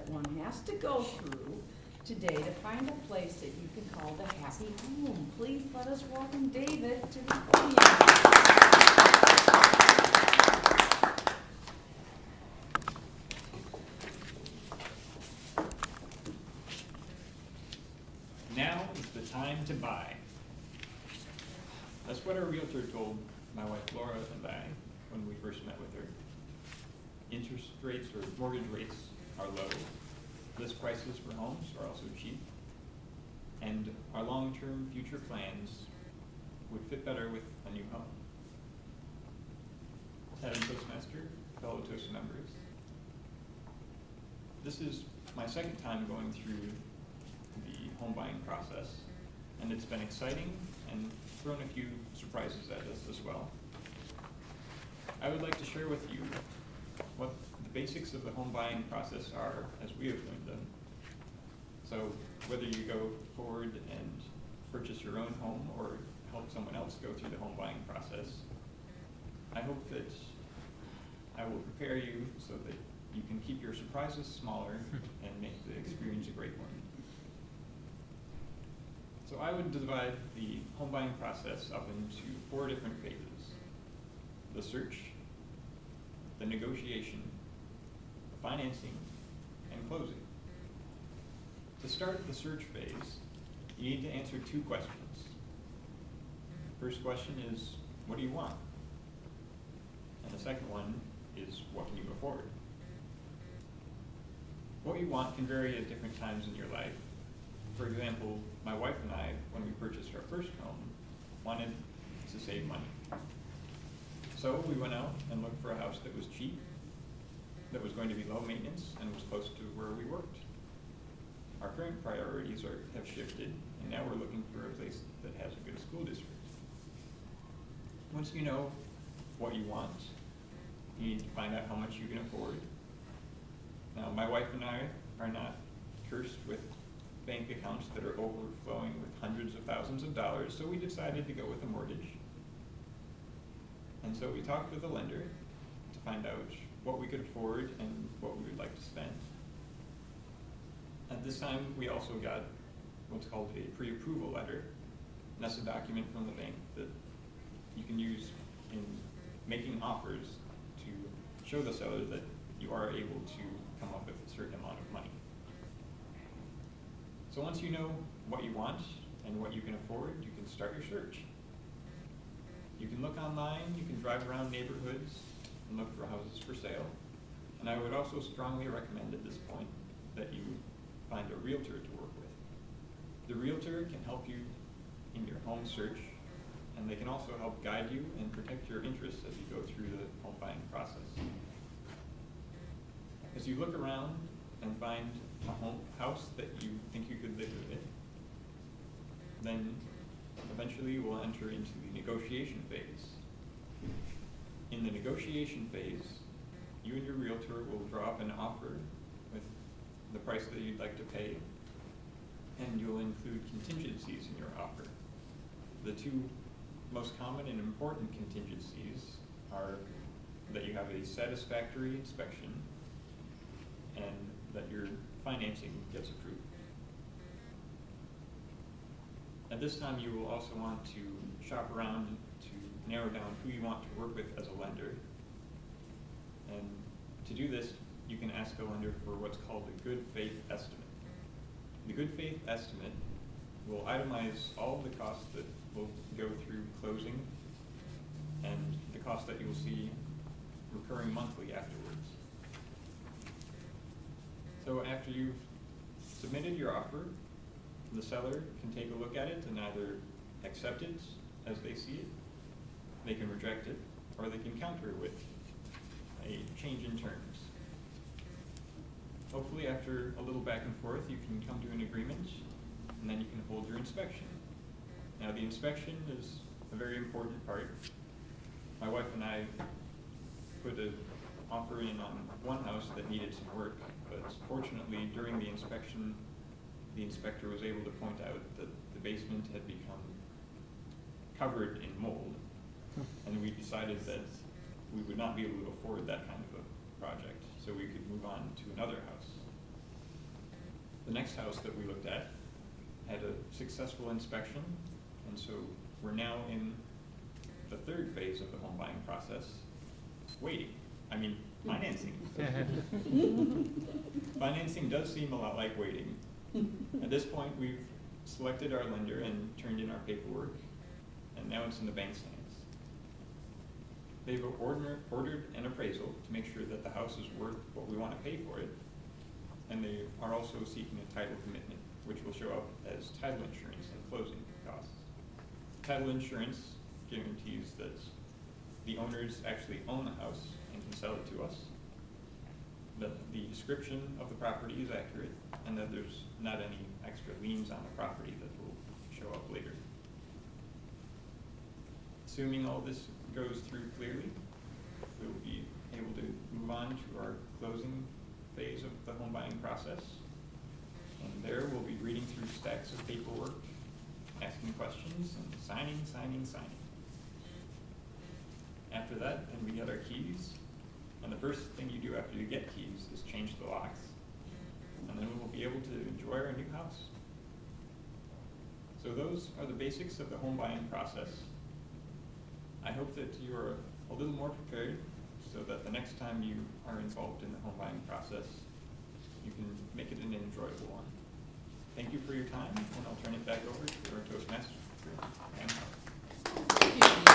that one has to go through today to find a place that you can call the happy home. Please let us welcome David to the podium. Now is the time to buy. That's what our realtor told my wife Laura and I when we first met with her. Interest rates or mortgage rates are low. List prices for homes are also cheap. And our long-term future plans would fit better with a new home. Madam Toastmaster, fellow Toast members, this is my second time going through the home buying process, and it's been exciting and thrown a few surprises at us as well. I would like to share with you what the basics of the home buying process are as we have learned them. So whether you go forward and purchase your own home or help someone else go through the home buying process, I hope that I will prepare you so that you can keep your surprises smaller and make the experience a great one. So I would divide the home buying process up into 4 different phases: the search, the negotiation, the financing, and closing. To start the search phase, you need to answer 2 questions. First question is, what do you want? And the second one is, what can you afford? What you want can vary at different times in your life. For example, my wife and I, when we purchased our first home, wanted to save money. So we went out and looked for a house that was cheap, that was going to be low maintenance, and was close to where we worked. Our current priorities have shifted, and now we're looking for a place that has a good school district. Once you know what you want, you need to find out how much you can afford. Now, my wife and I are not cursed with bank accounts that are overflowing with hundreds of thousands of dollars, so we decided to go with a mortgage. And so we talked with the lender to find out what we could afford and what we would like to spend. At this time, we also got what's called a pre-approval letter, and that's a document from the bank that you can use in making offers to show the seller that you are able to come up with a certain amount of money. So once you know what you want and what you can afford, you can start your search. You can look online, you can drive around neighborhoods and look for houses for sale. And I would also strongly recommend at this point that you find a realtor to work with. The realtor can help you in your home search, and they can also help guide you and protect your interests as you go through the home buying process. As you look around and find a house that you think you could live in, then eventually we'll enter into the negotiation phase. In the negotiation phase, you and your realtor will draw up an offer with the price that you'd like to pay, and you'll include contingencies in your offer. The 2 most common and important contingencies are that you have a satisfactory inspection and that your financing gets approved. At this time, you will also want to shop around to narrow down who you want to work with as a lender. And to do this, you can ask a lender for what's called a good faith estimate. The good faith estimate will itemize all of the costs that will go through closing and the costs that you'll see recurring monthly afterwards. So after you've submitted your offer, the seller can take a look at it and either accept it as they see it, they can reject it, or they can counter with a change in terms. Hopefully after a little back and forth, you can come to an agreement, and then you can hold your inspection. Now the inspection is a very important part. My wife and I put an offer in on one house that needed some work, but fortunately during the inspection, the inspector was able to point out that the basement had become covered in mold, and we decided that we would not be able to afford that kind of a project, so we could move on to another house. next house that we looked at had a successful inspection, and so we're now in the third phase of the home buying process, waiting. Financing. Financing does seem a lot like waiting. At this point, we've selected our lender and turned in our paperwork, and now it's in the bank's hands. They've ordered an appraisal to make sure that the house is worth what we want to pay for it, and they are also seeking a title commitment, which will show up as title insurance and closing costs. Title insurance guarantees that the owners actually own the house and can sell it to us, that the description of the property is accurate, and that there's not any extra liens on the property that will show up later. Assuming all this goes through clearly, we'll be able to move on to our closing phase of the home buying process. And there we'll be reading through stacks of paperwork, asking questions, and signing. After that, then we get our keys. And the first thing you do after you get keys is change the locks. And then we will be able to enjoy our new house. So those are the basics of the home buying process. I hope that you are a little more prepared so that the next time you are involved in the home buying process, you can make it an enjoyable one. Thank you for your time, and I'll turn it back over to our Toastmaster. Thank you.